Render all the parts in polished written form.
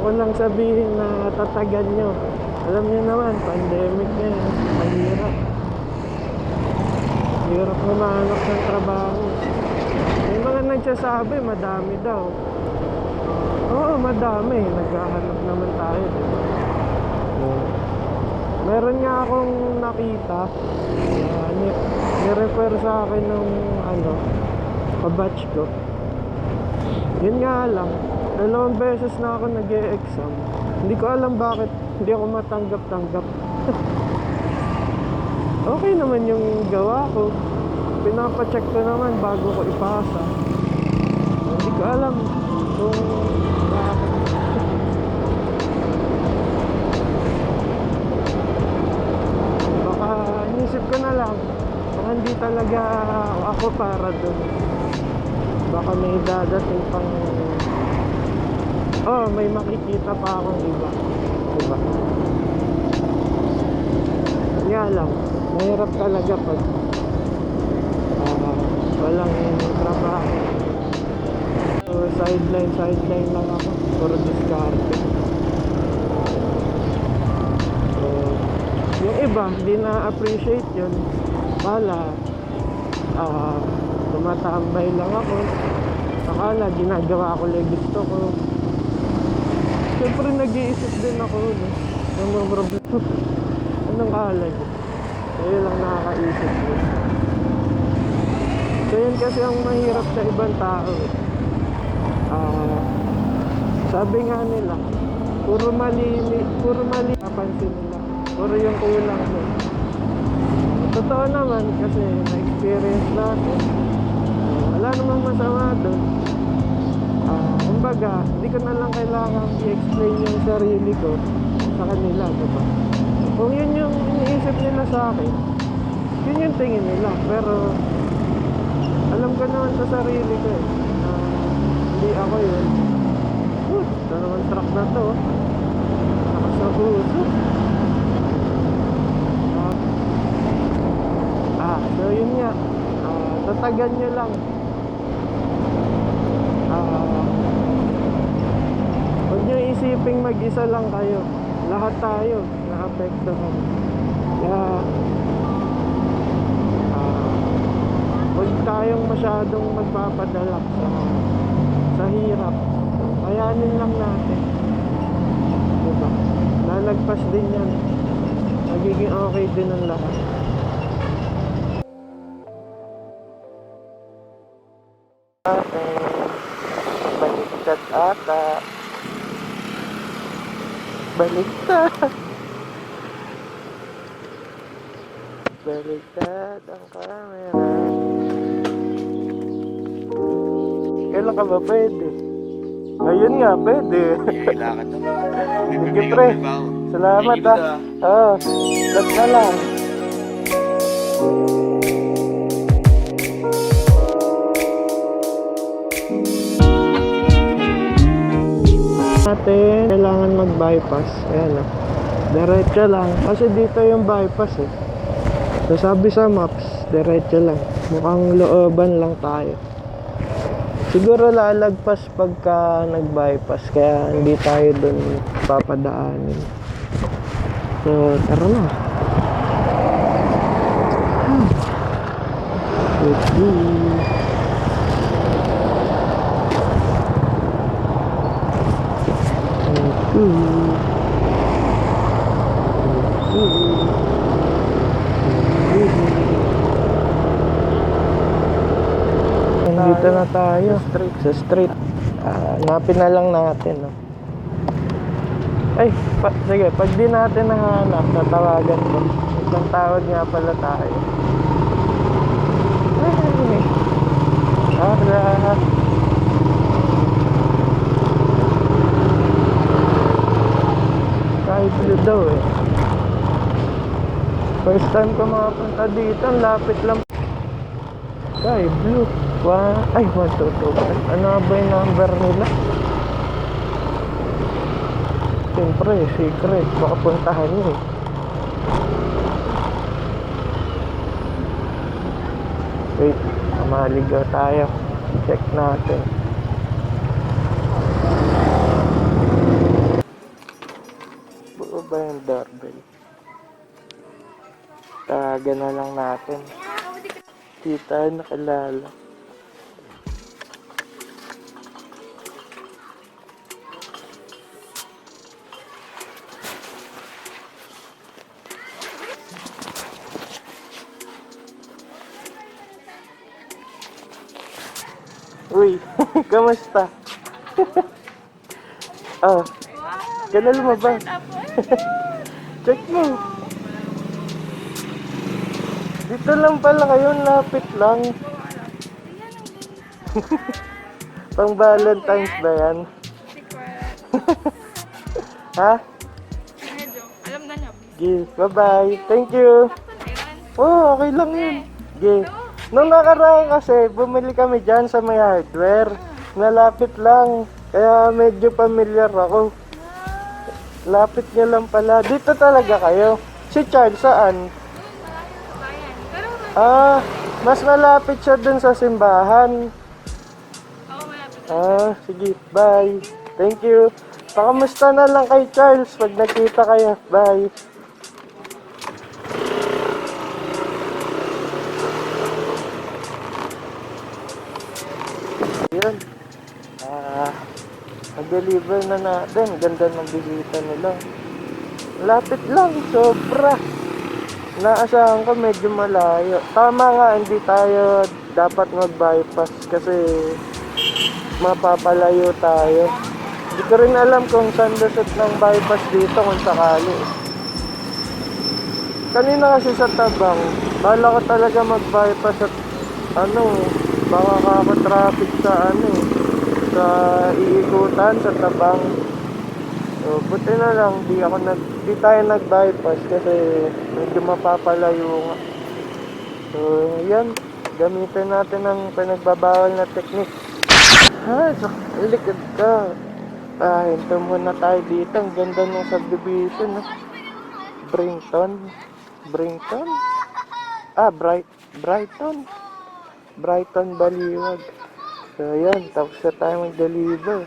ko lang sabihin na tatagan nyo. Alam nyo naman, pandemic na yan. Mahirap. Hirap humanap ng trabaho. May mga nagsasabi, madami daw. Oo, madami. Naghahanap naman tayo, diba? Meron nga akong nakita. Ni-refer sa akin ng kabatch ko. Yun nga lang, 2 beses na ako nag-e-exam. Hindi ko alam bakit hindi ako matanggap-tanggap. Okay naman yung gawa ko. Pinapacheck ko naman bago ko ipasa. Hindi ko alam kung bakit. Baka inisip ko na lang, baka hindi talaga ako para dun. Baka may dadating pang may makikita pa akong iba, diba? Kaya lang, mahirap talaga pag walang trabaho. So sideline lang ako, puro diskarte. So yung iba hindi na-appreciate yun. Wala, tumatambay lang ako. Akala ginagawa ko lang gusto ko. Siyempre nag-iisip din ako, no? Yung mga problema. Anong alay? Kaya lang nakakaisip ko. So yun kasi ang mahirap sa ibang tao. Sabi nga nila, puro mali napansin nila. Puro yung kulang mo. Totoo naman kasi na-experience natin. Wala namang masama doon. Kumbaga, hindi ko na lang kailangan i-explain yung sarili ko sa kanila, diba? Kung yun yung iniisip nila sa akin, yun yung tingin nila. Pero alam ko naman sa sarili ko na hindi ako yun. Ito naman truck na to. Nakasabuso. So yun nga, tatagan nyo lang. Huwag nyo isiping mag-isa lang kayo. Lahat tayo na-apektuhan. Kaya huwag tayong masyadong magpapadala sa hirap. Kayanin lang natin, diba? Lalagpas din yan. Magiging okay din ang lahat. Baliktad ata. Baliktad ang camera. Kailan ka ba pwede? Ayun nga, pwede. Kailangan to. Sige pre, salamat Lag na lang. Natin kailangan mag-bypass. Ayan diretso lang kasi dito yung bypass so sabi sa maps diretso lang, mukhang looban lang tayo. Siguro lalagpas pagka nag-bypass kaya hindi tayo dun papadaanin. So tara na. Dito na tayo sa street. Hanapin na lang natin, no? Ay, sige, pag di natin nahanap, tatawagan ko. Isang tawag nga pala tayo. Tara. Kahit blue daw First time ko makapunta dito, ang lapit lang. Sky blue. 122. Ano ba yung number nila? Siyempre, secret. Baka puntahan nyo Wait, mamaligaw tayo. Check natin. ba yung doorbell? Tawagan na lang natin. Di tayo nakilala. Uy, kamusta? Oh, ka na lumabas. Check mo. Dito lang pala kayo, lapit lang. Pang Valentine's ba yan? Ha? Medyo, alam na niya. Okay, bye-bye. Thank you. Oh, okay lang yun. Okay. Nung nakaraan kasi, bumili kami dyan sa may hardware. Nalapit lang. Kaya medyo familiar ako. Lapit niya lang pala. Dito talaga kayo. Si Charles, saan? Ah, mas malapit siya dun sa simbahan. Ah, sige. Bye. Thank you. Pakamusta na lang kay Charles pag nakita kayo. Bye. Yun. Nag-deliver na natin. Ganda ng bisita nila. Lapit lang. Sobra. Naasahan ko medyo malayo. Tama nga, hindi tayo dapat mag-bypass kasi mapapalayo tayo. Hindi ko rin alam kung saan lusot ng bypass dito kung sakali. Kanina kasi sa Tabang, bala ko talaga mag-bypass at baka kaka-traffic sa sa iikutan sa Tabang. So, buti na lang, di tayo nag-bypass kasi medyo mapapalayo nga. So, yan. Gamitin natin ang pinagbabawal na technique. So, likod ka. Hinto muna tayo dito. Ang ganda ng subdivision. Brington? Brighton Baliwag. So, yan. Tapos na tayo mag-deliver.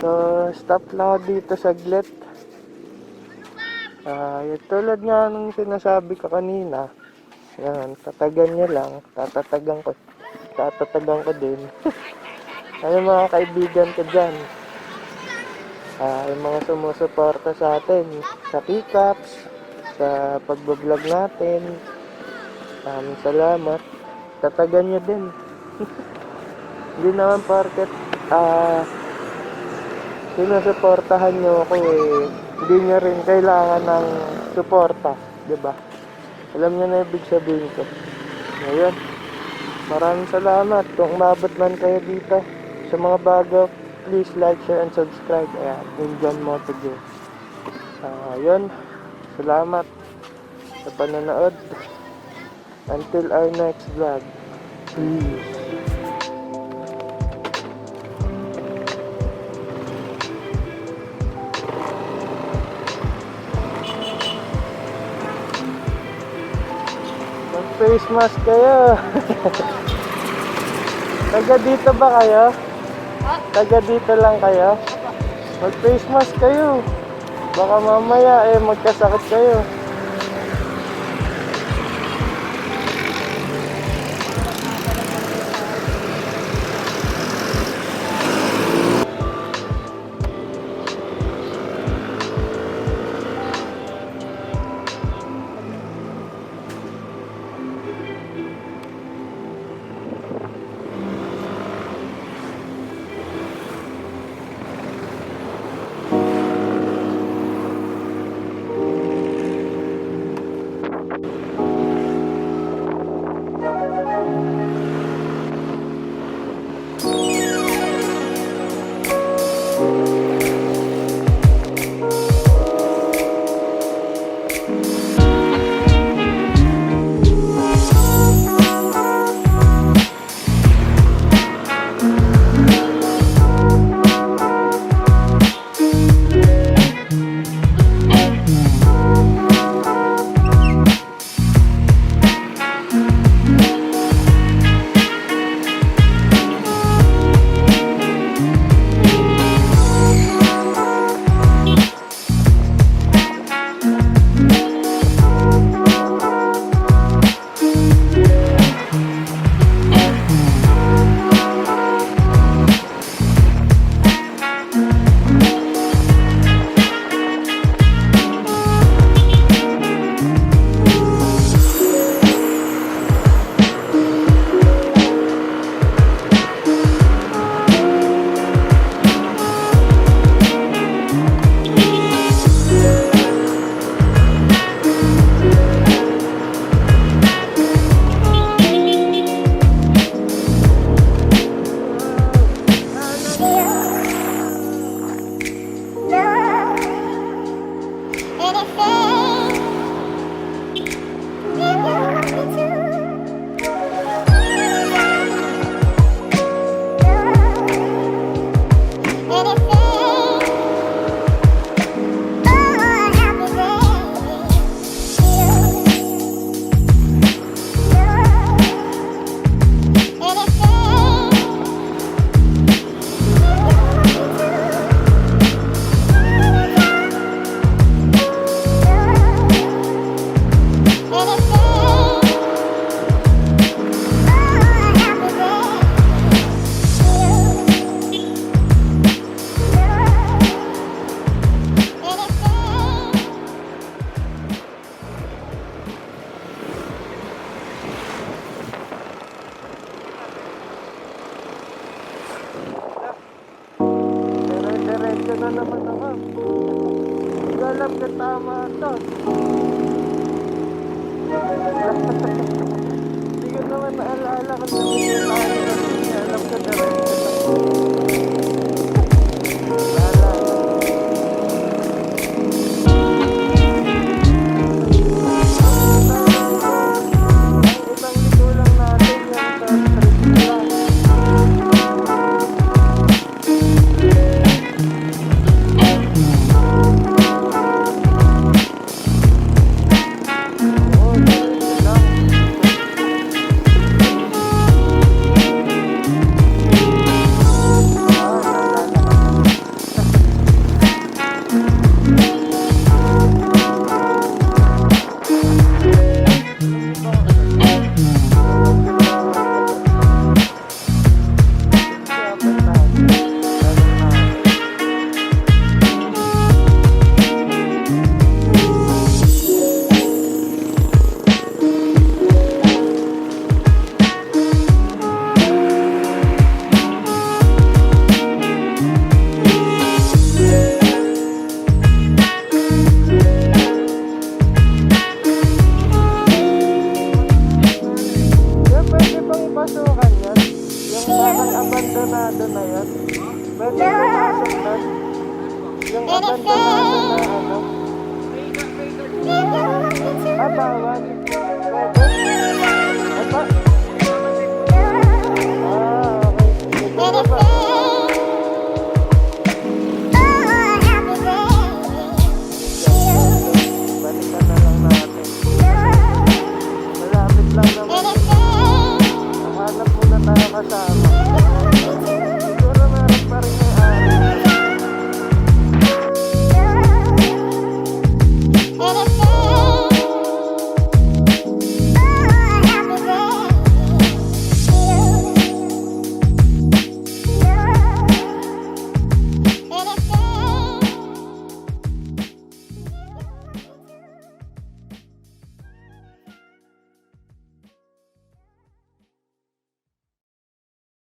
So, stop lang dito saglit. Yung tulad nga nung sinasabi ko kanina. Yan, tatagan niya lang. Tatatagan ko din. Ano mga kaibigan ko dyan? Yung mga sumusuporta sa atin. Sa pickups. Sa pagbablog natin. Salamat. Tatagan niya din. Hindi naman porket sinusuportahan niyo ako hindi niya rin kailangan ng suporta, 'di ba? Alam niyo na ibig sabihin ko. Ngayon, maraming salamat kung umabot man kayo dito. Sa mga bago, please like, share, and subscribe. Ayan, InjanMotoJaw. Yun, salamat sa panonood. Until our next vlog. Peace. Face mask kayo. Taga dito ba kayo? Taga dito lang kayo? Mag face mask kayo. Baka mamaya magkasakit kayo. Nandiyan na naman ako. Hindi alam ka tama ito. Hindi ko naman naalala kung sabihin tayo. Hindi alam ka na rin. Naalala. Ang isang lito lang natin yan sa street lang. Abandonado na yun. Pwede pumasok doon. Yung abandonado na ano. Bawal. Pwede? Apa? Okay. Dito ba?